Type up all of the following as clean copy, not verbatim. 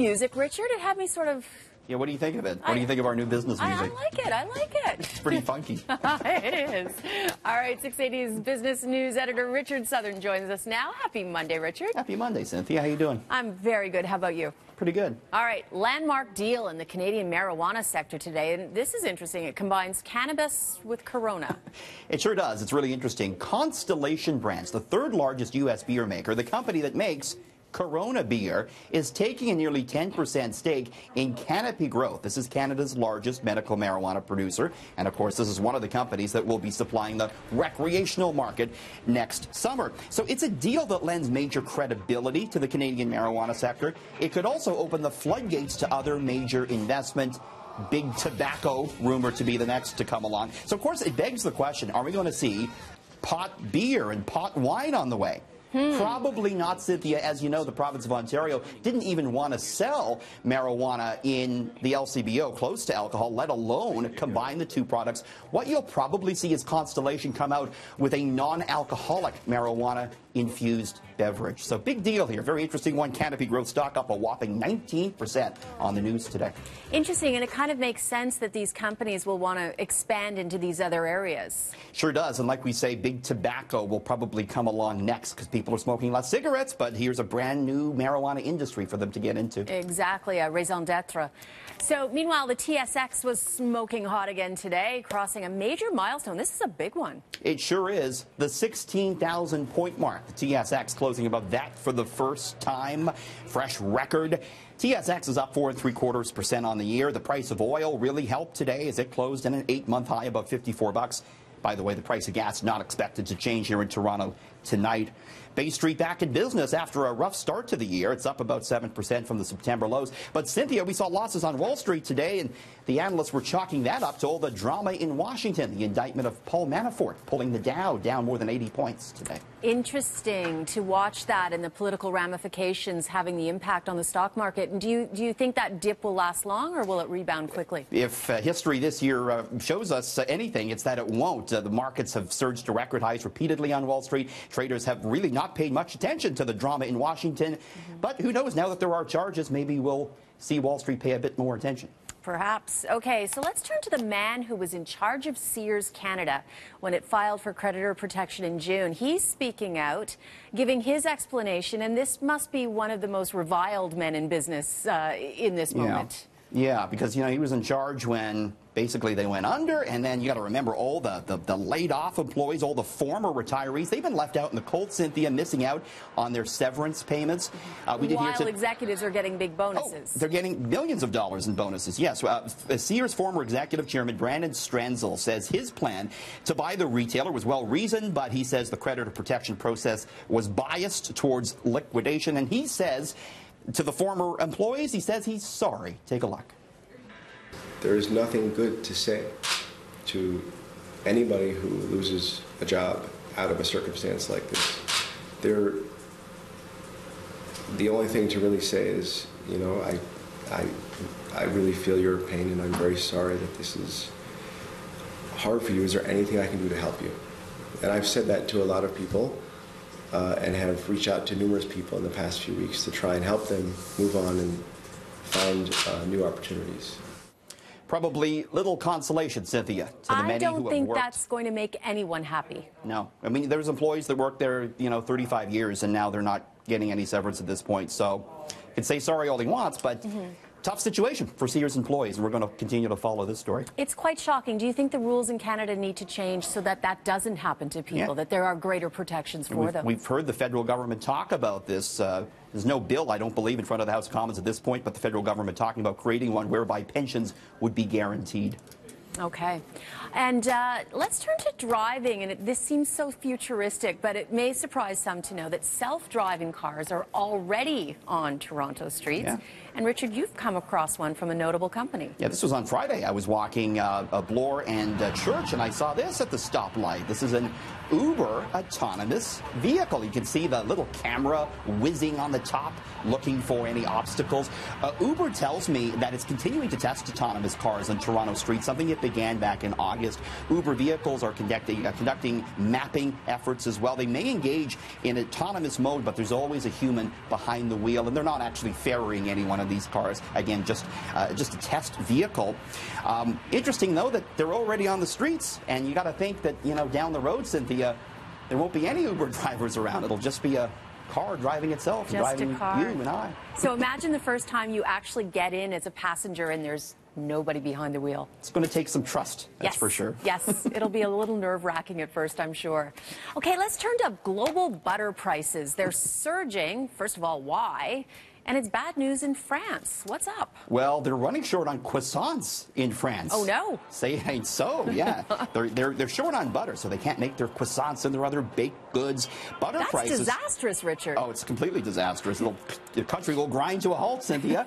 music, Richard. It had me sort of... Yeah, what do you think of it? What do you think of our new business music? I like it. I like it. It's pretty funky. It is. All right, 680's business news editor Richard Southern joins us now. Happy Monday, Richard. Happy Monday, Cynthia. How you doing? I'm very good. How about you? Pretty good. All right, landmark deal in the Canadian marijuana sector today. And this is interesting. It combines cannabis with Corona. It sure does. It's really interesting. Constellation Brands, the third largest U.S. beer maker, the company that makes Corona beer, is taking a nearly 10% stake in Canopy Growth. This is Canada's largest medical marijuana producer. And of course, this is one of the companies that will be supplying the recreational market next summer. So it's a deal that lends major credibility to the Canadian marijuana sector. It could also open the floodgates to other major investment. Big tobacco rumored to be the next to come along. So of course, it begs the question, are we going to see pot beer and pot wine on the way? Probably not, Cynthia. As you know, the province of Ontario didn't even want to sell marijuana in the LCBO, close to alcohol, let alone combine the two products. What you'll probably see is Constellation come out with a non-alcoholic marijuana-infused beverage. So big deal here. Very interesting one. Canopy Growth stock up a whopping 19% on the news today. Interesting, and it kind of makes sense that these companies will want to expand into these other areas. Sure does. And like we say, big tobacco will probably come along next because people are smoking less cigarettes, but here's a brand new marijuana industry for them to get into. Exactly, a raison d'etre. So meanwhile, the TSX was smoking hot again today, crossing a major milestone. This is a big one. It sure is. The 16,000 point mark. The TSX closing above that for the first time. Fresh record. TSX is up 4 3/4% on the year. The price of oil really helped today as it closed in an 8-month high above $54. By the way, the price of gas not expected to change here in Toronto tonight. Bay Street back in business after a rough start to the year. It's up about 7% from the September lows. But Cynthia, we saw losses on Wall Street today, and the analysts were chalking that up to all the drama in Washington, the indictment of Paul Manafort pulling the Dow down more than 80 points today. Interesting to watch that and the political ramifications having the impact on the stock market. And do you think that dip will last long, or will it rebound quickly? If history this year shows us anything, it's that it won't. The markets have surged to record highs repeatedly on Wall Street. Traders have really not paid much attention to the drama in Washington. But who knows, now that there are charges, maybe we'll see Wall Street pay a bit more attention. Perhaps. Okay, so let's turn to the man who was in charge of Sears Canada when it filed for creditor protection in June. He's speaking out, giving his explanation, and this must be one of the most reviled men in business in this moment. Yeah, because, you know, he was in charge when basically they went under, and then you got to remember all the laid-off employees, all the former retirees. They've been left out in the cold, Cynthia, missing out on their severance payments. While executives are getting big bonuses. Oh, they're getting millions of dollars in bonuses, yes. Sears former executive chairman Brandon Strenzel says his plan to buy the retailer was well-reasoned, but he says the creditor protection process was biased towards liquidation, and he says to the former employees, he says he's sorry. Take a look. There is nothing good to say to anybody who loses a job out of a circumstance like this. The only thing to really say is, you know, I really feel your pain, and I'm very sorry that this is hard for you. Is there anything I can do to help you? And I've said that to a lot of people. And have reached out to numerous people in the past few weeks to try and help them move on and find new opportunities. Probably little consolation, Cynthia, to the many who have worked. I don't think that's going to make anyone happy. No. I mean, there's employees that worked there, you know, 35 years, and now they're not getting any severance at this point. So he can say sorry all he wants, but tough situation for Sears employees, and we're going to continue to follow this story. It's quite shocking. Do you think the rules in Canada need to change so that that doesn't happen to people, that there are greater protections for them? We've heard the federal government talk about this. There's no bill, I don't believe, in front of the House of Commons at this point, but the federal government talking about creating one whereby pensions would be guaranteed. Okay. And let's turn to driving. And this seems so futuristic, but it may surprise some to know that self-driving cars are already on Toronto streets. Yeah. And Richard, you've come across one from a notable company. Yeah, this was on Friday. I was walking Bloor and Church, and I saw this at the stoplight. This is an Uber autonomous vehicle. You can see the little camera whizzing on the top, looking for any obstacles. Uber tells me that it's continuing to test autonomous cars on Toronto streets, something it began back in August. Uber vehicles are conducting mapping efforts as well. They may engage in autonomous mode, but there's always a human behind the wheel, and they're not actually ferrying any one of these cars. Again, just a test vehicle. Interesting, though, that they're already on the streets, and you got to think that, you know, down the road, Cynthia, there won't be any Uber drivers around. It'll just be a car driving itself, and driving you and I. So imagine the first time you actually get in as a passenger and there's nobody behind the wheel. It's going to take some trust, that's for sure. Yes, it'll be a little nerve-wracking at first, I'm sure. Okay, let's turn to global butter prices. They're surging. First of all, why? And it's bad news in France. What's up? Well, they're running short on croissants in France. Oh, no. Say it ain't so, yeah. they're short on butter, so they can't make their croissants and their other baked goods. Butter prices... That's disastrous, Richard. Oh, it's completely disastrous. The country will grind to a halt, Cynthia.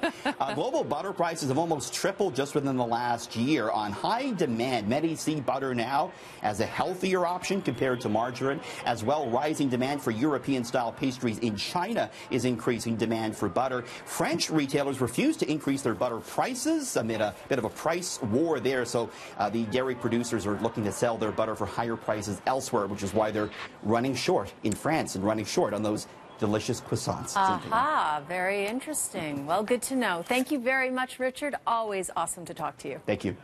Global butter prices have almost tripled just within the last year on high demand. Many see butter now as a healthier option compared to margarine. As well, rising demand for European-style pastries in China is increasing demand for butter. French retailers refuse to increase their butter prices amid a bit of a price war there. So the dairy producers are looking to sell their butter for higher prices elsewhere, which is why they're running short in France and running short on those delicious croissants. Aha, very interesting. Well, good to know. Thank you very much, Richard. Always awesome to talk to you. Thank you.